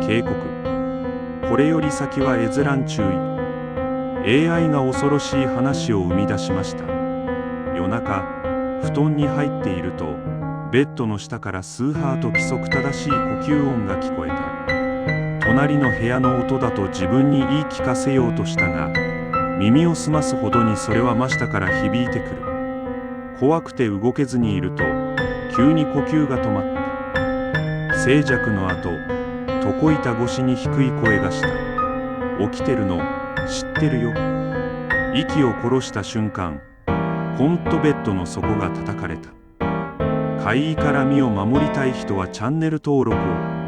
警告。これより先は閲覧注意。AI が恐ろしい話を生み出しました。夜中、布団に入っていると、ベッドの下からスーハーと規則正しい呼吸音が聞こえた。隣の部屋の音だと自分に言い聞かせようとしたが、耳を澄ますほどにそれは真下から響いてくる。怖くて動けずにいると、急に呼吸が止まった。静寂の後、床板越しに低い声がした。起きてるの、知ってるよ。息を殺した瞬間、ほんとベッドの底が叩かれた。怪異から身を守りたい人はチャンネル登録を。